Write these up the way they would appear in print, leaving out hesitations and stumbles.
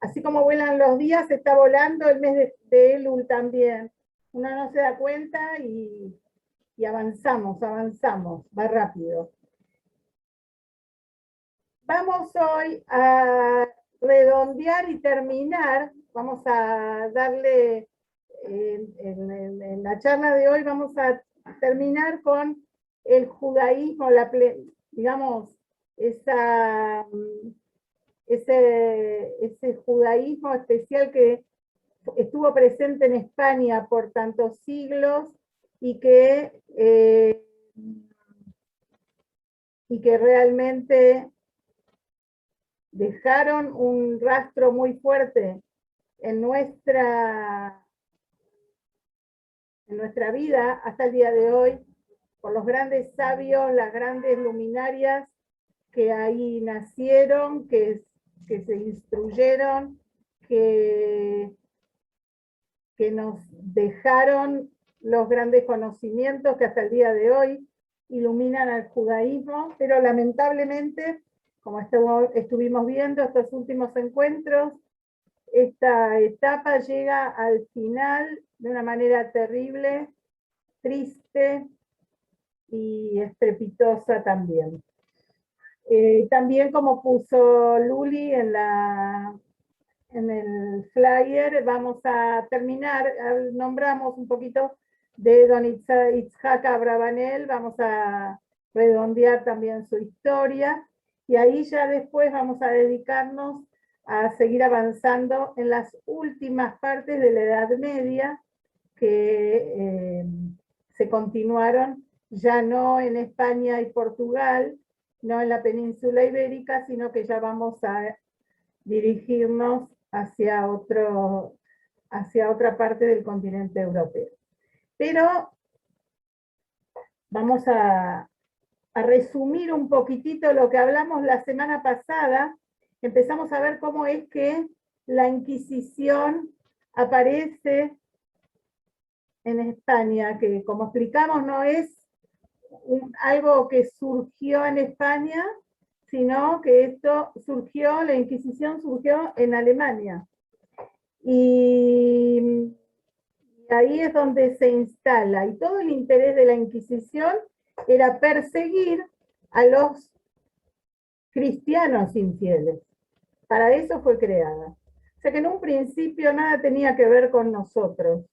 así como vuelan los días, está volando el mes de Elul también. Uno no se da cuenta y avanzamos, va rápido. Vamos hoy a redondear y terminar, vamos a darle, en la charla de hoy vamos a terminar con el judaísmo, digamos, ese judaísmo especial que estuvo presente en España por tantos siglos y que realmente dejaron un rastro muy fuerte en nuestra vida hasta el día de hoy, por los grandes sabios, las grandes luminarias que ahí nacieron, que se instruyeron, que nos dejaron los grandes conocimientos que hasta el día de hoy iluminan al judaísmo, pero lamentablemente, como estuvimos viendo estos últimos encuentros, esta etapa llega al final de una manera terrible, triste y estrepitosa también. También, como puso Luli en el flyer, vamos a terminar, nombramos un poquito de don Itzhak Abravanel, vamos a redondear también su historia, y ahí ya después vamos a dedicarnos a seguir avanzando en las últimas partes de la Edad Media, que se continuaron ya no en España y Portugal, no en la península ibérica, sino que ya vamos a dirigirnos hacia otra parte del continente europeo. Pero vamos a resumir un poquitito lo que hablamos la semana pasada. Empezamos a ver cómo es que la Inquisición aparece en España, que como explicamos no es algo que surgió en España, sino que la Inquisición surgió en Alemania. Y ahí es donde se instala, y todo el interés de la Inquisición era perseguir a los cristianos infieles. Para eso fue creada. O sea que en un principio nada tenía que ver con nosotros.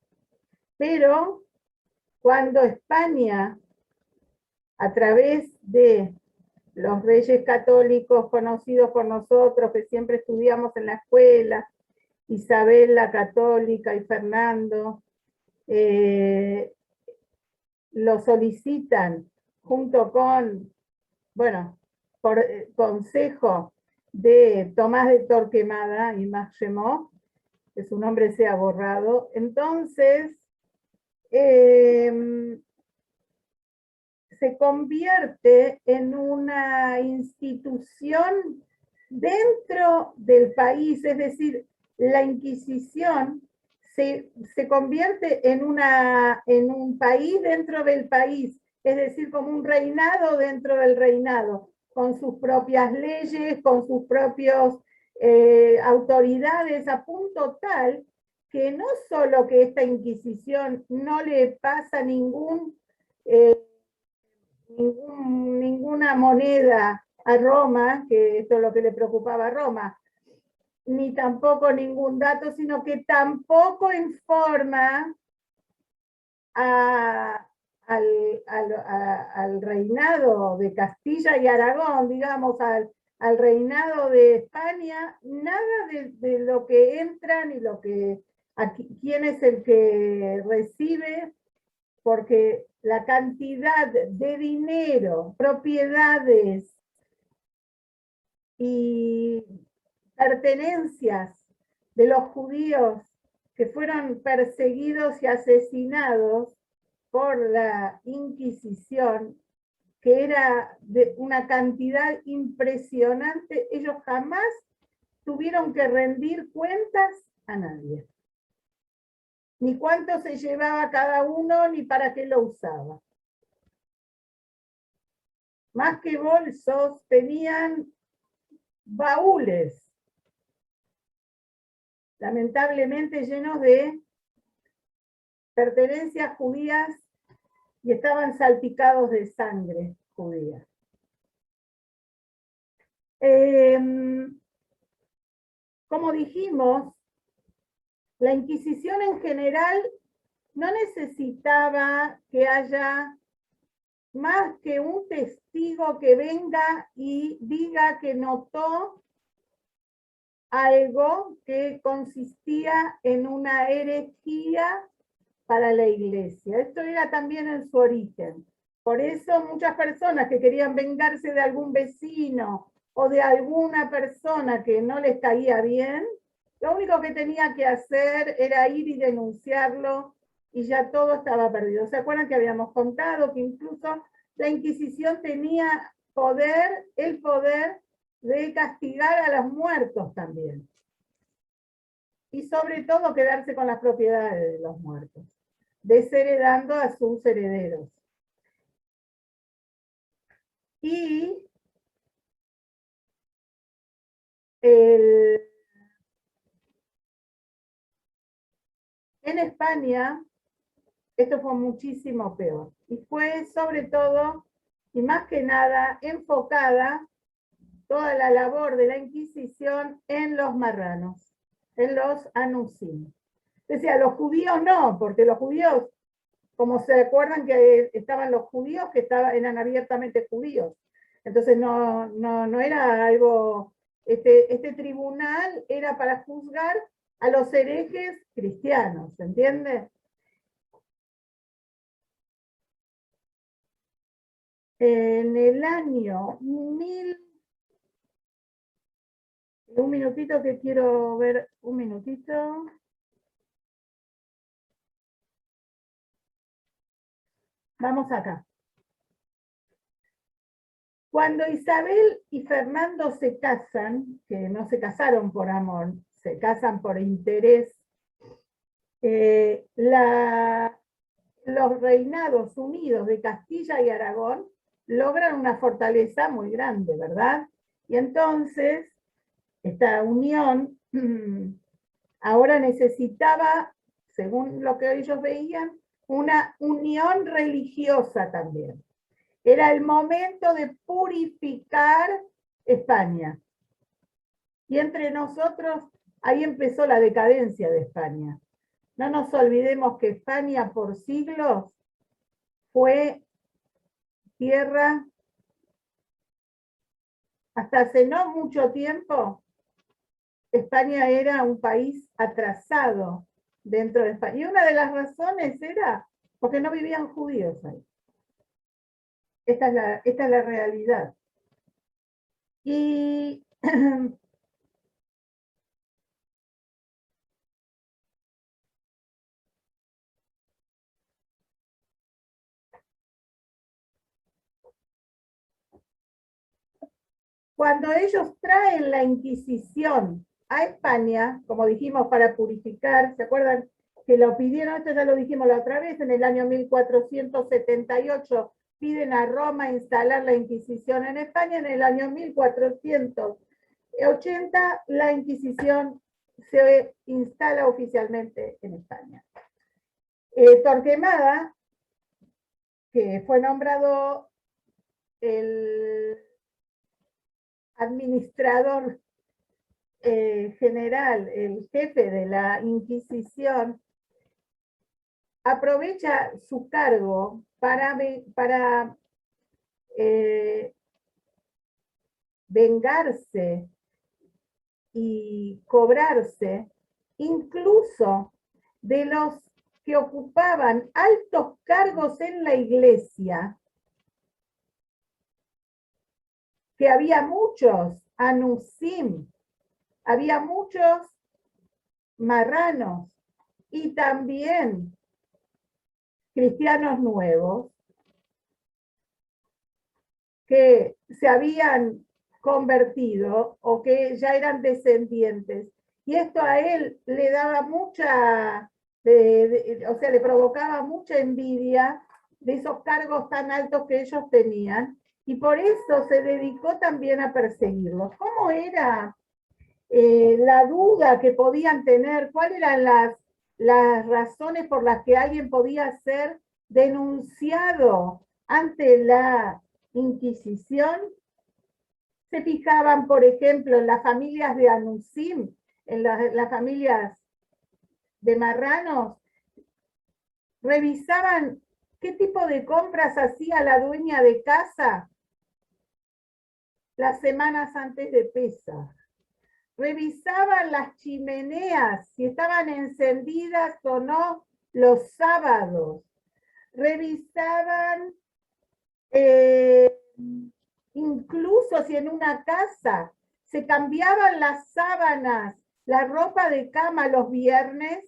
Pero cuando España, a través de los reyes católicos conocidos por nosotros, que siempre estudiamos en la escuela, Isabel la Católica y Fernando, lo solicitan junto con, bueno, por consejo de Tomás de Torquemada y Marchemont, que su nombre sea borrado. Entonces, se convierte en una institución dentro del país, es decir, la Inquisición se convierte en un país dentro del país, es decir, como un reinado dentro del reinado, con sus propias leyes, con sus propias autoridades, a punto tal que no solo que esta Inquisición no le pasa ninguna moneda a Roma, que esto es lo que le preocupaba a Roma, ni tampoco ningún dato, sino que tampoco informa al reinado de Castilla y Aragón, digamos, al reinado de España, nada de lo que entra ni quién es el que recibe, porque la cantidad de dinero, propiedades y pertenencias de los judíos que fueron perseguidos y asesinados por la Inquisición, que era de una cantidad impresionante, ellos jamás tuvieron que rendir cuentas a nadie. Ni cuánto se llevaba cada uno, ni para qué lo usaba. Más que bolsos, tenían baúles lamentablemente llenos de pertenencias judías y estaban salpicados de sangre judía. Como dijimos, la Inquisición en general no necesitaba que haya más que un testigo que venga y diga que notó algo que consistía en una herejía para la iglesia. Esto era también en su origen. Por eso muchas personas que querían vengarse de algún vecino o de alguna persona que no les caía bien, lo único que tenía que hacer era ir y denunciarlo y ya todo estaba perdido. ¿Se acuerdan que habíamos contado que incluso la Inquisición tenía el poder de castigar a los muertos también? Y sobre todo quedarse con las propiedades de los muertos, desheredando a sus herederos. Y en España esto fue muchísimo peor. Y fue sobre todo, y más que nada, enfocada toda la labor de la Inquisición en los marranos, en los anusim. Decía, los judíos no, porque los judíos, como se acuerdan que estaban los judíos que eran abiertamente judíos. Entonces no era algo, este tribunal era para juzgar a los herejes cristianos, ¿se entiende? En el año 1000, un minutito que quiero ver, un minutito. Vamos acá. Cuando Isabel y Fernando se casan, que no se casaron por amor, se casan por interés, los reinados unidos de Castilla y Aragón logran una fortaleza muy grande, ¿verdad? Y entonces, esta unión ahora necesitaba, según lo que ellos veían, una unión religiosa también. Era el momento de purificar España. Y entre nosotros, ahí empezó la decadencia de España. No nos olvidemos que España por siglos fue tierra, hasta hace no mucho tiempo, España era un país atrasado dentro de España. Y una de las razones era porque no vivían judíos ahí. Esta es la realidad. Y cuando ellos traen la Inquisición a España, como dijimos, para purificar, ¿se acuerdan que lo pidieron? Esto ya lo dijimos la otra vez, en el año 1478 piden a Roma instalar la Inquisición en España, en el año 1480 la Inquisición se instala oficialmente en España. Torquemada, que fue nombrado el administrador general, el jefe de la Inquisición, aprovecha su cargo para vengarse y cobrarse incluso de los que ocupaban altos cargos en la iglesia, que había muchos anusim, había muchos marranos y también cristianos nuevos que se habían convertido o que ya eran descendientes. Y esto a él le daba mucha, o sea, le provocaba mucha envidia de esos cargos tan altos que ellos tenían, y por eso se dedicó también a perseguirlos. ¿Cómo era la duda que podían tener, cuáles eran las razones por las que alguien podía ser denunciado ante la Inquisición. Se fijaban, por ejemplo, en las familias de Anusim, en las familias de marranos, revisaban qué tipo de compras hacía la dueña de casa las semanas antes de Pesaj. Revisaban las chimeneas, si estaban encendidas o no los sábados. Revisaban incluso si en una casa se cambiaban las sábanas, la ropa de cama los viernes,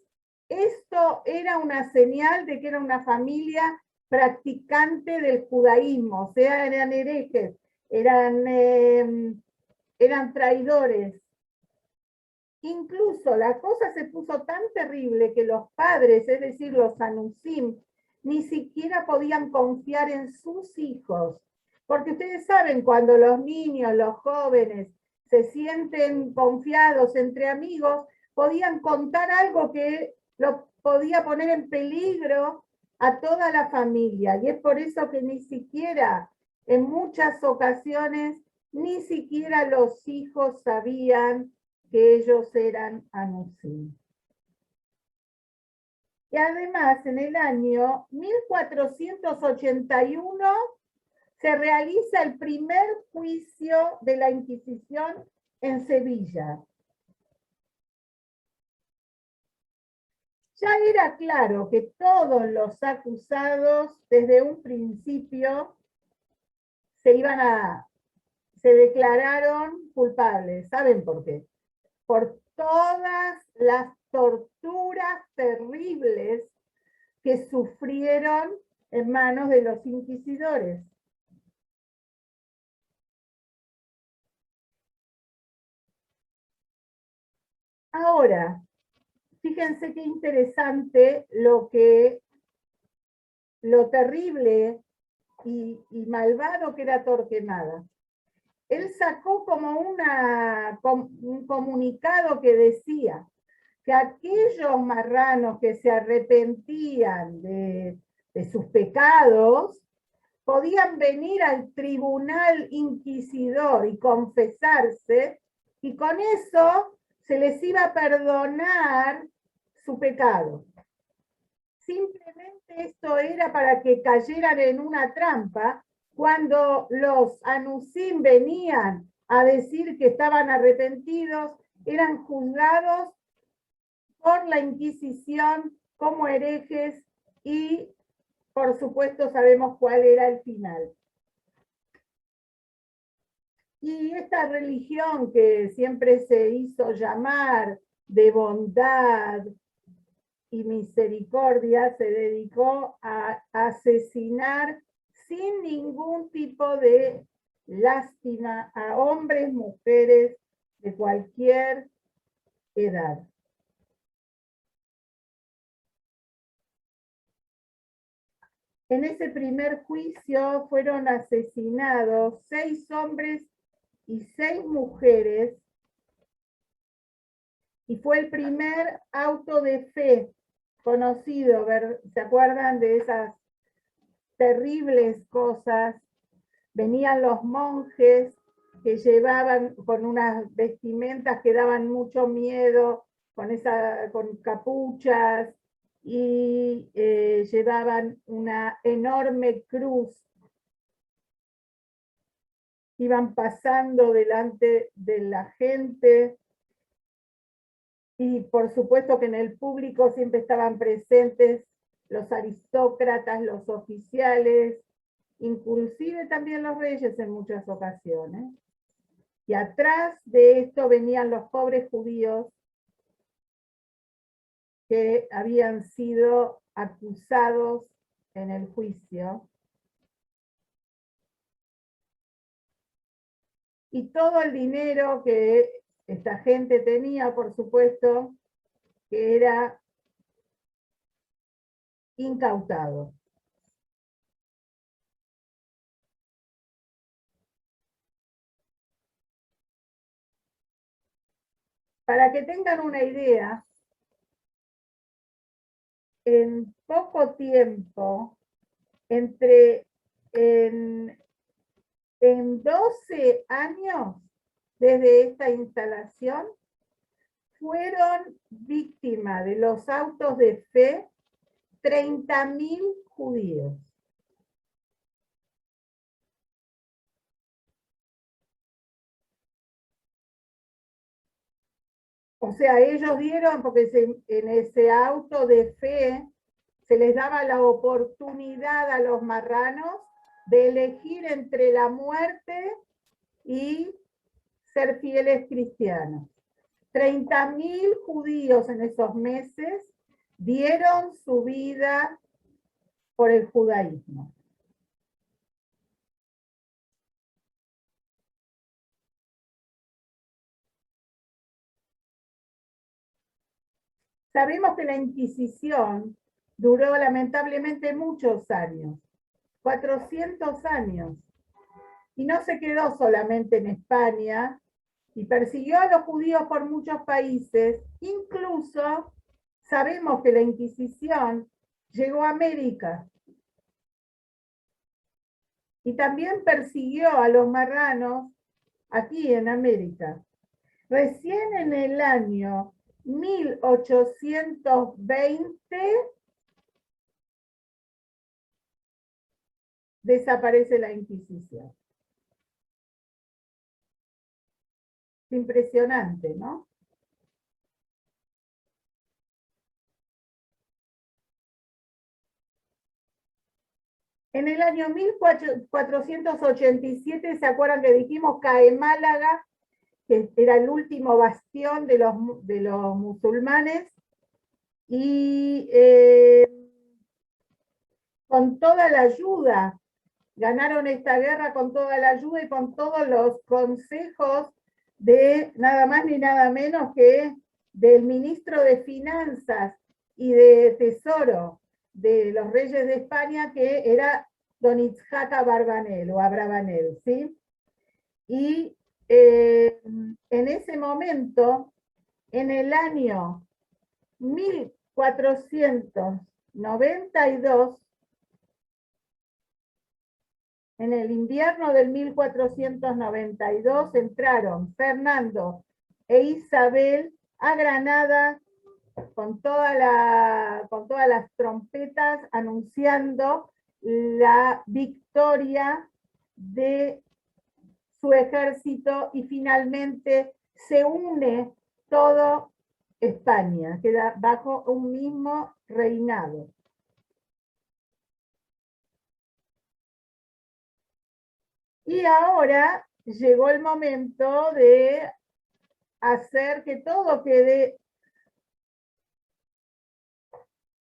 esto era una señal de que era una familia practicante del judaísmo, o sea, eran herejes, eran traidores. Incluso la cosa se puso tan terrible que los padres, es decir, los anusim, ni siquiera podían confiar en sus hijos. Porque ustedes saben, cuando los niños, los jóvenes, se sienten confiados entre amigos, podían contar algo que lo podía poner en peligro a toda la familia. Y es por eso que ni siquiera, en muchas ocasiones, ni siquiera los hijos sabían que ellos eran anusim. Y además, en el año 1481 se realiza el primer juicio de la Inquisición en Sevilla. Ya era claro que todos los acusados desde un principio se declararon culpables. ¿Saben por qué? Por todas las torturas terribles que sufrieron en manos de los inquisidores. Ahora, fíjense qué interesante lo terrible y malvado que era Torquemada. Él sacó como un comunicado que decía que aquellos marranos que se arrepentían de sus pecados podían venir al tribunal inquisidor y confesarse, y con eso se les iba a perdonar su pecado. Simplemente esto era para que cayeran en una trampa. Cuando los anusim venían a decir que estaban arrepentidos, eran juzgados por la Inquisición como herejes y, por supuesto, sabemos cuál era el final. Y esta religión que siempre se hizo llamar de bondad y misericordia se dedicó a asesinar sin ningún tipo de lástima a hombres, mujeres de cualquier edad. En ese primer juicio fueron asesinados 6 hombres y 6 mujeres, y fue el primer auto de fe conocido. ¿Se acuerdan de esas terribles cosas? Venían los monjes que llevaban con unas vestimentas que daban mucho miedo, con capuchas, y llevaban una enorme cruz. Iban pasando delante de la gente, y por supuesto que en el público siempre estaban presentes los aristócratas, los oficiales, inclusive también los reyes en muchas ocasiones. Y atrás de esto venían los pobres judíos que habían sido acusados en el juicio. Y todo el dinero que esta gente tenía, por supuesto, que era incautado. Para que tengan una idea, en poco tiempo, en 12 años desde esta instalación, fueron víctimas de los autos de fe 30.000 judíos. O sea, ellos dieron, porque en ese auto de fe se les daba la oportunidad a los marranos de elegir entre la muerte y ser fieles cristianos. 30.000 judíos en esos meses dieron su vida por el judaísmo. Sabemos que la Inquisición duró lamentablemente muchos años, 400 años, y no se quedó solamente en España, y persiguió a los judíos por muchos países. Incluso sabemos que la Inquisición llegó a América y también persiguió a los marranos aquí en América. Recién en el año 1820 desaparece la Inquisición. Impresionante, ¿no? En el año 1487, ¿se acuerdan que dijimos cae Málaga, que era el último bastión de los musulmanes? Y con toda la ayuda, ganaron esta guerra con toda la ayuda y con todos los consejos de nada más ni nada menos que del ministro de Finanzas y de Tesoro de los reyes de España, que era don Itzhak Abarbanel o Abravanel, ¿sí? Y en ese momento, en el año 1492, en el invierno del 1492, entraron Fernando e Isabel a Granada con todas las trompetas anunciando la victoria de su ejército, y finalmente se une todo España, queda bajo un mismo reinado. Y ahora llegó el momento de hacer que todo quede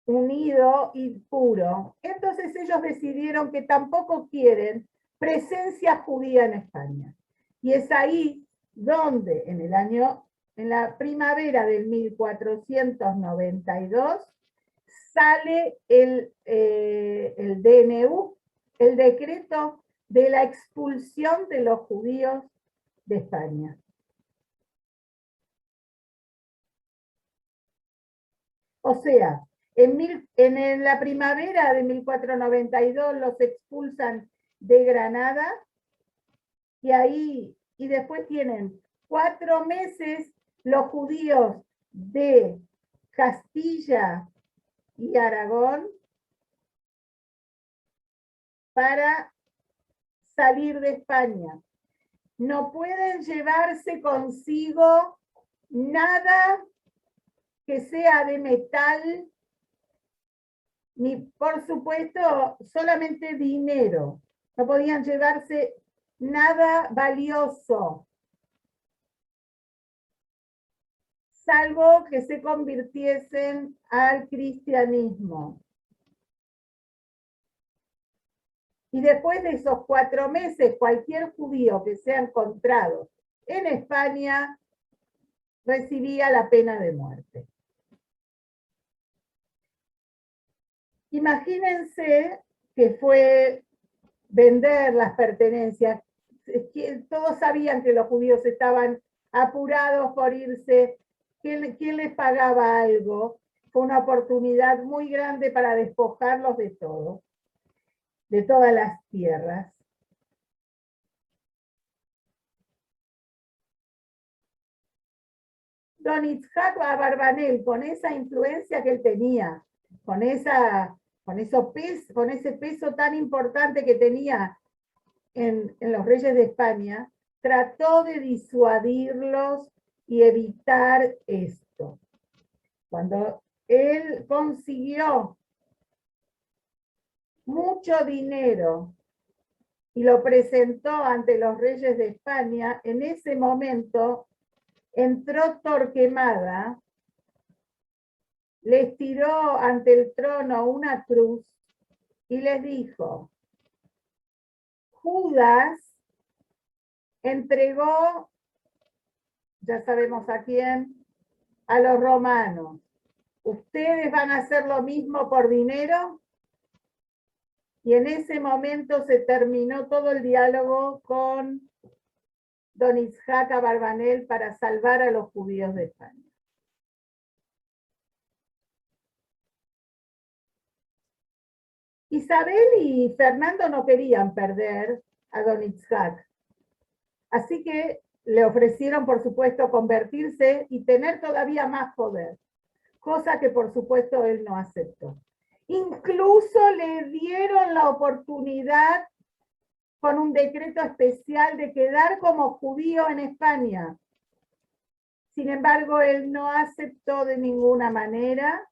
unido y puro. Entonces ellos decidieron que tampoco quieren presencia judía en España. Y es ahí donde en la primavera del 1492 sale el DNU, el decreto de la expulsión de los judíos de España. O sea, en la primavera de 1492 los expulsan de Granada, y después tienen 4 meses los judíos de Castilla y Aragón para salir de España. No pueden llevarse consigo nada que sea de metal, ni por supuesto solamente dinero. No podían llevarse nada valioso, salvo que se convirtiesen al cristianismo. Y después de esos 4 meses, cualquier judío que sea encontrado en España recibía la pena de muerte. Imagínense que fue vender las pertenencias. Todos sabían que los judíos estaban apurados por irse quién les pagaba algo, fue una oportunidad muy grande para despojarlos de todo, de todas las tierras. Don Itzhak Abarbanel, con esa influencia que él tenía, con ese peso tan importante que tenía en los reyes de España, trató de disuadirlos y evitar esto. Cuando él consiguió mucho dinero y lo presentó ante los reyes de España, en ese momento entró Torquemada, les tiró ante el trono una cruz y les dijo: Judas entregó, ya sabemos a quién, a los romanos. ¿Ustedes van a hacer lo mismo por dinero? Y en ese momento se terminó todo el diálogo con Don Itzhak Abarbanel para salvar a los judíos de España. Isabel y Fernando no querían perder a Don Itzhak, así que le ofrecieron, por supuesto, convertirse y tener todavía más poder, cosa que, por supuesto, él no aceptó. Incluso le dieron la oportunidad, con un decreto especial, de quedar como judío en España. Sin embargo, él no aceptó de ninguna manera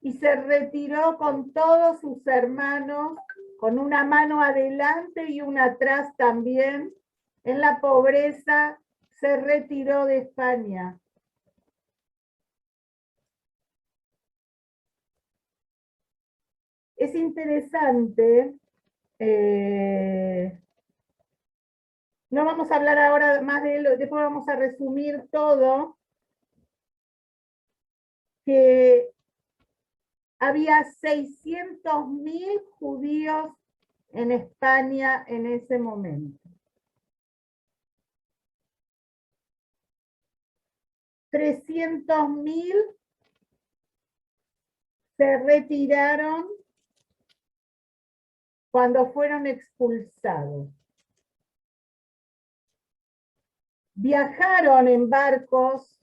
y se retiró con todos sus hermanos, con una mano adelante y una atrás también. En la pobreza se retiró de España. Es interesante, no vamos a hablar ahora más de él, después vamos a resumir todo, que había 600.000 judíos en España en ese momento. 300.000 se retiraron cuando fueron expulsados. Viajaron en barcos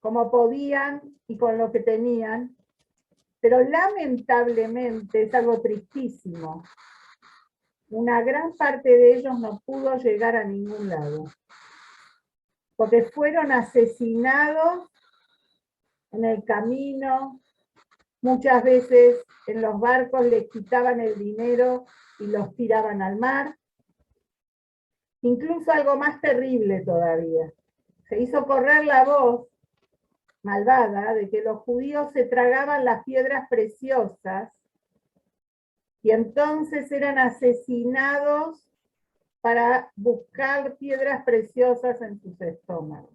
como podían y con lo que tenían, pero lamentablemente es algo tristísimo. Una gran parte de ellos no pudo llegar a ningún lado, porque fueron asesinados en el camino. Muchas veces en los barcos les quitaban el dinero y los tiraban al mar. Incluso algo más terrible todavía. Se hizo correr la voz malvada de que los judíos se tragaban las piedras preciosas y entonces eran asesinados para buscar piedras preciosas en sus estómagos.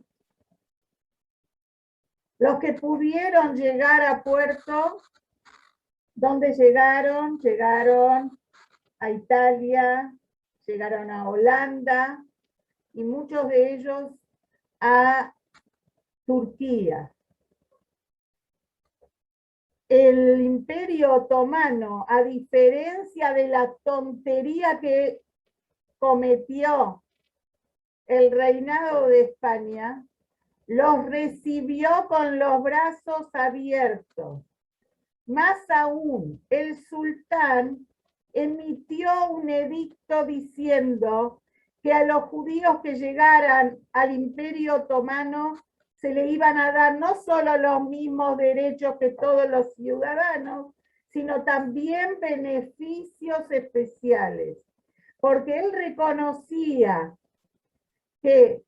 Los que pudieron llegar a puerto, ¿dónde llegaron? Llegaron a Italia, llegaron a Holanda y muchos de ellos a Turquía. El Imperio Otomano, a diferencia de la tontería que cometió el reinado de España, los recibió con los brazos abiertos. Más aún, el sultán emitió un edicto diciendo que a los judíos que llegaran al Imperio Otomano se le iban a dar no solo los mismos derechos que todos los ciudadanos, sino también beneficios especiales, porque él reconocía que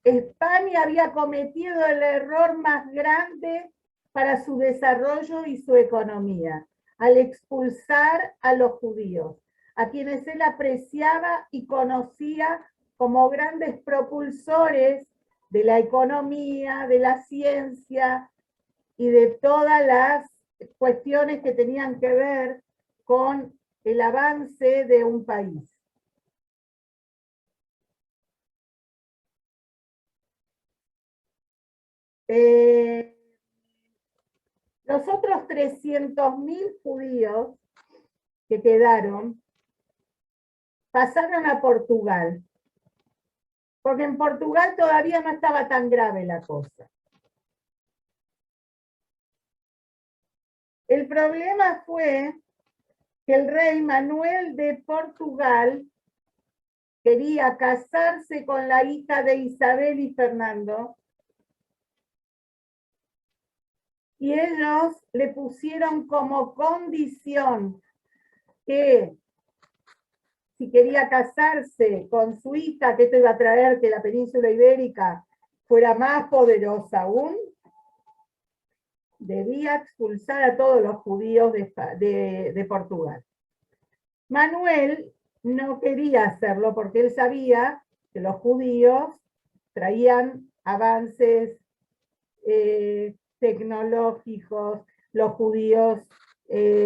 España había cometido el error más grande para su desarrollo y su economía, al expulsar a los judíos, a quienes él apreciaba y conocía como grandes propulsores de la economía, de la ciencia y de todas las cuestiones que tenían que ver con el avance de un país. Los otros 300.000 judíos que quedaron pasaron a Portugal, porque en Portugal todavía no estaba tan grave la cosa. El problema fue que el rey Manuel de Portugal quería casarse con la hija de Isabel y Fernando, y ellos le pusieron como condición que si quería casarse con su hija, que esto iba a traer que la península ibérica fuera más poderosa aún, debía expulsar a todos los judíos de Portugal. Manuel no quería hacerlo porque él sabía que los judíos traían avances tecnológicos, los judíos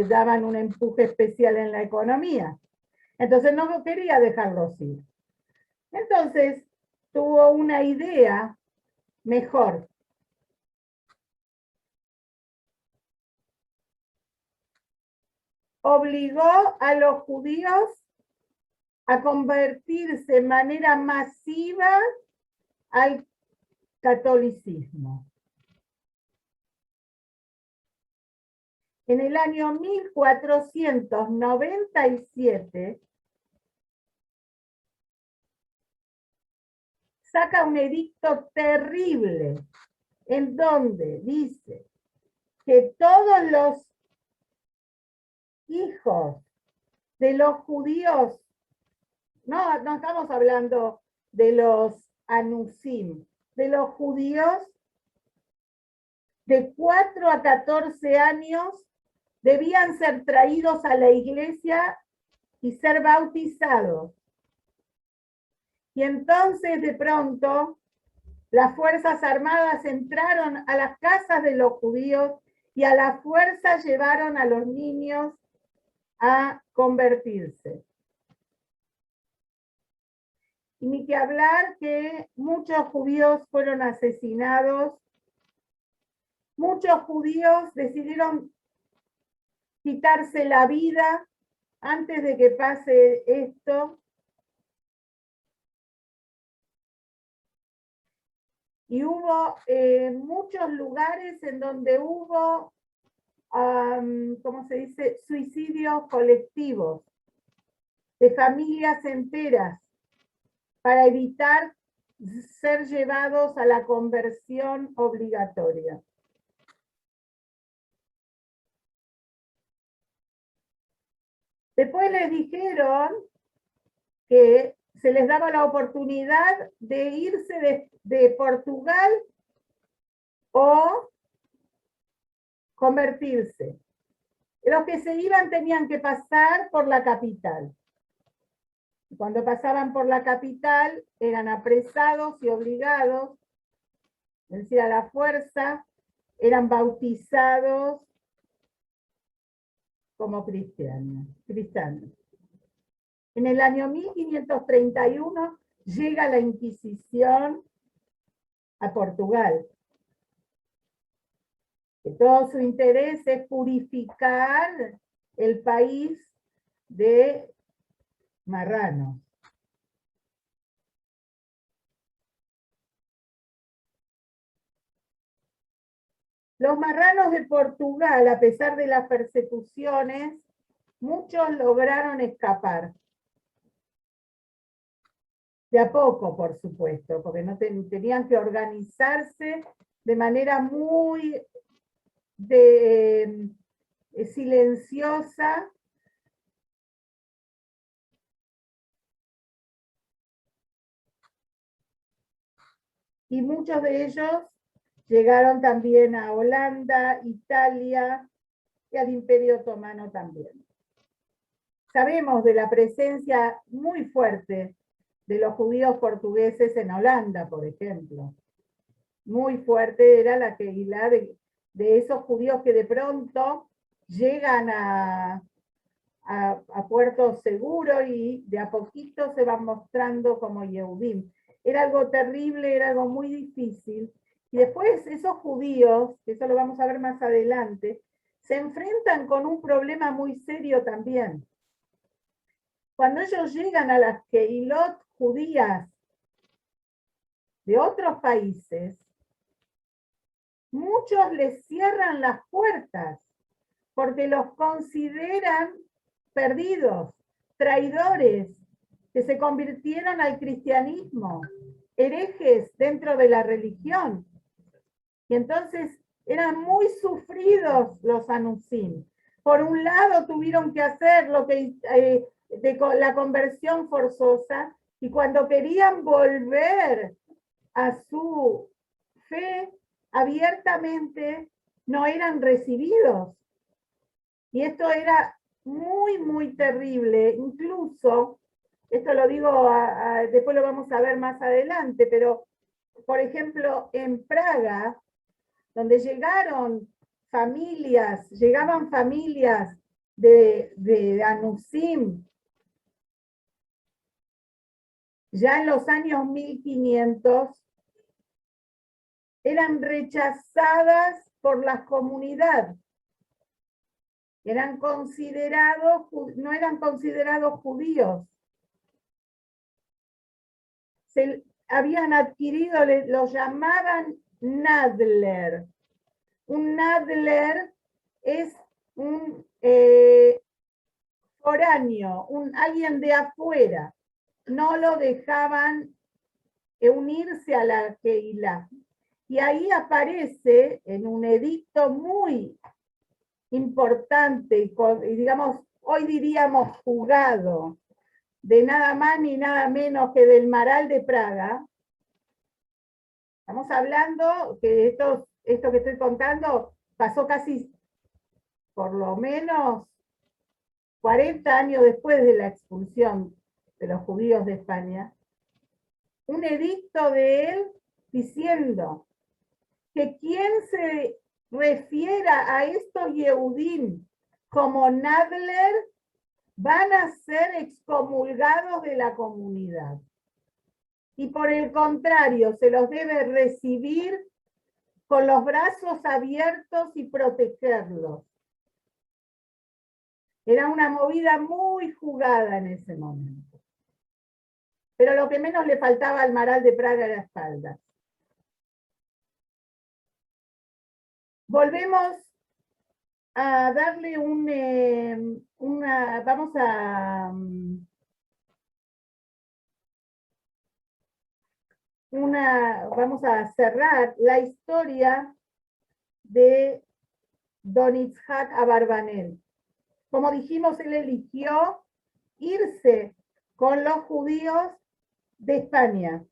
daban un empuje especial en la economía. Entonces no quería dejarlos ir. Entonces tuvo una idea mejor. Obligó a los judíos a convertirse de manera masiva al catolicismo. En el año 1497 saca un edicto terrible en donde dice que todos los hijos de los judíos, no estamos hablando de los anusim, de los judíos de 4 a 14 años debían ser traídos a la iglesia y ser bautizados. Y entonces de pronto las Fuerzas Armadas entraron a las casas de los judíos y a la fuerza llevaron a los niños a convertirse. Y ni que hablar que muchos judíos fueron asesinados, muchos judíos decidieron quitarse la vida antes de que pase esto. Y hubo muchos lugares en donde hubo, ¿cómo se dice?, suicidios colectivos de familias enteras para evitar ser llevados a la conversión obligatoria. Después les dijeron que se les daba la oportunidad de irse de Portugal o convertirse. Los que se iban tenían que pasar por la capital. Cuando pasaban por la capital eran apresados y obligados, es decir, a la fuerza, eran bautizados como cristianos. En el año 1531 llega la Inquisición a Portugal. Que todo su interés es purificar el país de marranos. Los marranos de Portugal, a pesar de las persecuciones, muchos lograron escapar. De a poco, por supuesto, porque no tenían que organizarse de manera muy silenciosa. Y muchos de ellos llegaron también a Holanda, Italia y al Imperio Otomano también. Sabemos de la presencia muy fuerte de los judíos portugueses en Holanda, por ejemplo. Muy fuerte era la Keilah de esos judíos que de pronto llegan a puerto seguro y de a poquito se van mostrando como Yehudim. Era algo terrible, era algo muy difícil, Y después esos judíos, que eso lo vamos a ver más adelante, se enfrentan con un problema muy serio también. Cuando ellos llegan a las Keilot judías de otros países, muchos les cierran las puertas porque los consideran perdidos, traidores, que se convirtieron al cristianismo, herejes dentro de la religión. Y entonces eran muy sufridos los anusim. Por un lado tuvieron que hacer lo que de la conversión forzosa, y cuando querían volver a su fe abiertamente, no eran recibidos. Y esto era muy, muy terrible. Incluso, esto lo digo, después lo vamos a ver más adelante, pero, por ejemplo, en Praga, donde llegaban familias de Anusim, ya en los años 1500, eran rechazadas por la comunidad. No eran considerados judíos. Habían adquirido, los llamaban Nadler. Un Nadler es un foráneo, alguien de afuera. No lo dejaban unirse a la Keilah. Y ahí aparece en un edicto muy importante y digamos, hoy diríamos juzgado, de nada más ni nada menos que del Maral de Praga. Estamos hablando que esto que estoy contando pasó casi, por lo menos, 40 años después de la expulsión de los judíos de España. Un edicto de él diciendo que quien se refiera a estos Yehudim como Nadler van a ser excomulgados de la comunidad. Y por el contrario, se los debe recibir con los brazos abiertos y protegerlos. Era una movida muy jugada en ese momento. Pero lo que menos le faltaba al Maral de Praga era espaldas. Volvemos a darle vamos a cerrar la historia de Don Itzhak Abarbanel. Como dijimos, él eligió irse con los judíos de España,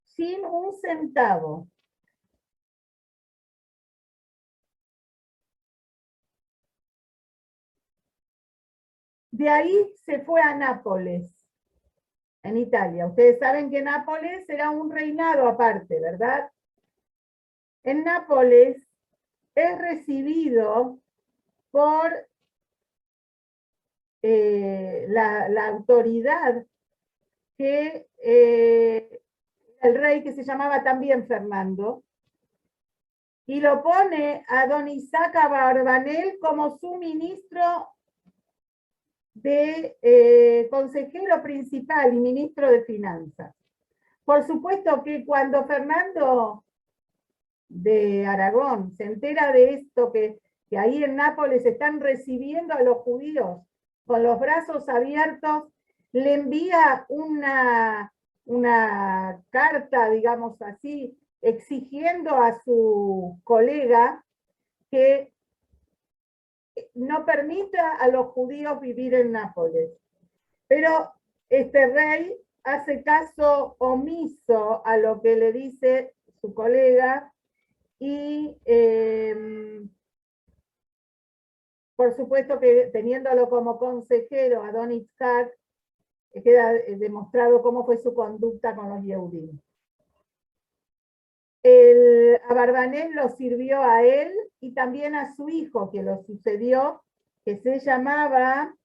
sin un centavo. De ahí se fue a Nápoles, en Italia. Ustedes saben que Nápoles era un reinado aparte, ¿verdad? En Nápoles es recibido por la autoridad que el rey, que se llamaba también Fernando, y lo pone a don Isaac Abarbanel como su ministro de consejero principal y ministro de finanzas. Por supuesto que cuando Fernando de Aragón se entera de esto, que ahí en Nápoles están recibiendo a los judíos con los brazos abiertos, le envía una carta, digamos así, exigiendo a su colega que no permita a los judíos vivir en Nápoles. Pero este rey hace caso omiso a lo que le dice su colega y por supuesto que teniéndolo como consejero a Don Itzhak, queda demostrado cómo fue su conducta con los Yehudim. El Abarbanel lo sirvió a él y también a su hijo, que lo sucedió, que se llamaba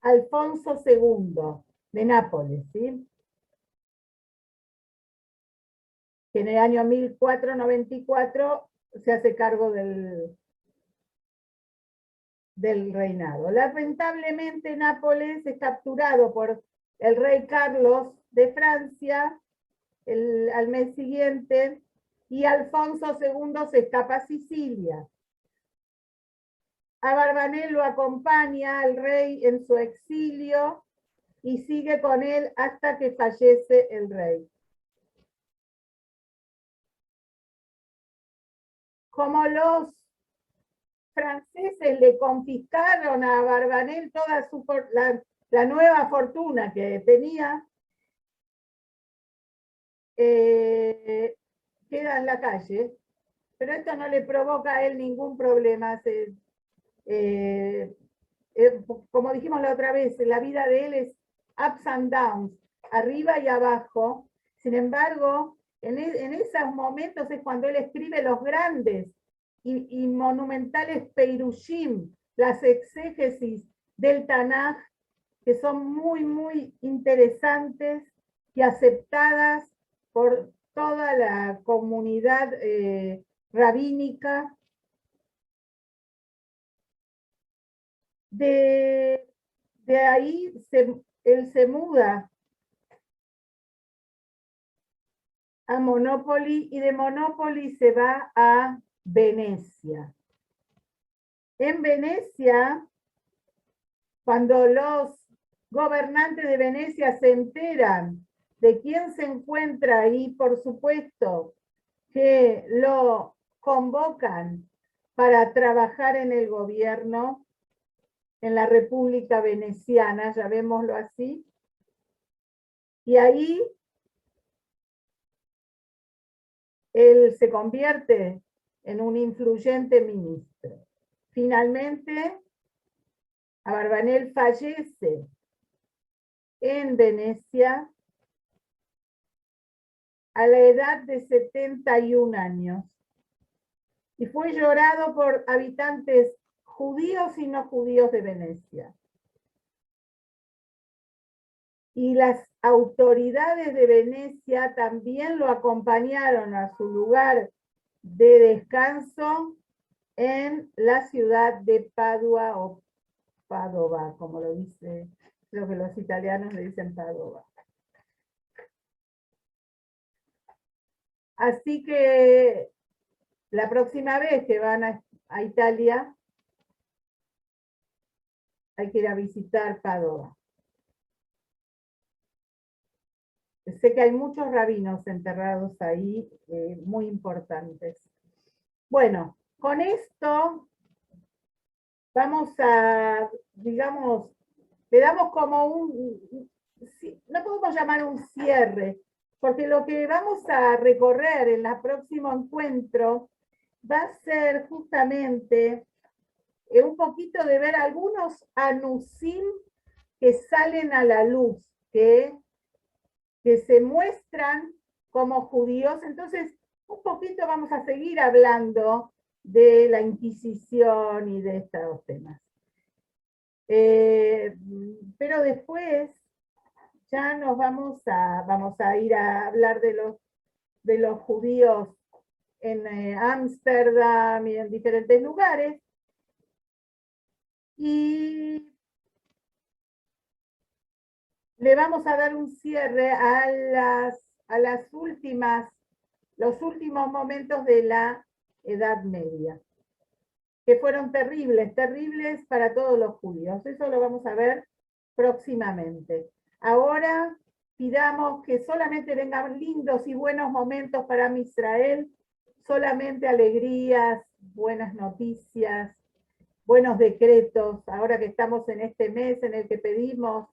Alfonso II de Nápoles, ¿sí? que en el año 1494 se hace cargo del reinado. Lamentablemente Nápoles es capturado por el rey Carlos de Francia al mes siguiente, y Alfonso II se escapa a Sicilia. Abarbanel lo acompaña al rey en su exilio y sigue con él hasta que fallece el rey. Como los franceses le confiscaron a Abarbanel toda la nueva fortuna que tenía, queda en la calle, pero esto no le provoca a él ningún problema. Como dijimos la otra vez, la vida de él es ups and downs, arriba y abajo. Sin embargo, en esos momentos es cuando él escribe los grandes y monumentales Peirushim, las exégesis del Tanaj, que son muy, muy interesantes y aceptadas por toda la comunidad rabínica. De ahí él se muda a Monópoli, y de Monópoli se va a Venecia. En Venecia, cuando los gobernantes de Venecia se enteran de quién se encuentra ahí, por supuesto que lo convocan para trabajar en el gobierno, en la República Veneciana, llamémoslo así, y ahí él se convierte en un influyente ministro. Finalmente, Abarbanel fallece en Venecia a la edad de 71 años y fue llorado por habitantes judíos y no judíos de Venecia. Y las autoridades de Venecia también lo acompañaron a su lugar de descanso en la ciudad de Padua, o Padova, como lo dice, creo que los italianos le dicen Padova. Así que la próxima vez que van a Italia, hay que ir a visitar Padova. Sé que hay muchos rabinos enterrados ahí, muy importantes. Bueno, con esto vamos a, digamos, le damos como no podemos llamar un cierre, porque lo que vamos a recorrer en el próximo encuentro va a ser justamente un poquito de ver algunos anusim que salen a la luz, que se muestran como judíos. Entonces, un poquito vamos a seguir hablando de la Inquisición y de estos temas. Pero después ya nos vamos a ir a hablar de los judíos en Ámsterdam y en diferentes lugares. Y le vamos a dar un cierre a los últimos momentos de la Edad Media, que fueron terribles, terribles para todos los judíos. Eso lo vamos a ver próximamente. Ahora pidamos que solamente vengan lindos y buenos momentos para Israel, solamente alegrías, buenas noticias, buenos decretos, ahora que estamos en este mes en el que pedimos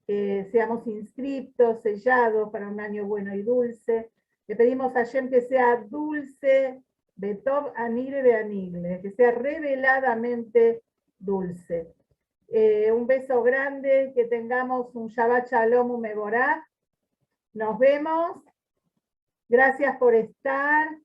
que seamos inscriptos, sellados para un año bueno y dulce. Le pedimos a Hashem que sea dulce, Betov Anire Beanigle, que sea reveladamente dulce. Un beso grande, que tengamos un Shabbat Shalom Mevorá. Nos vemos. Gracias por estar.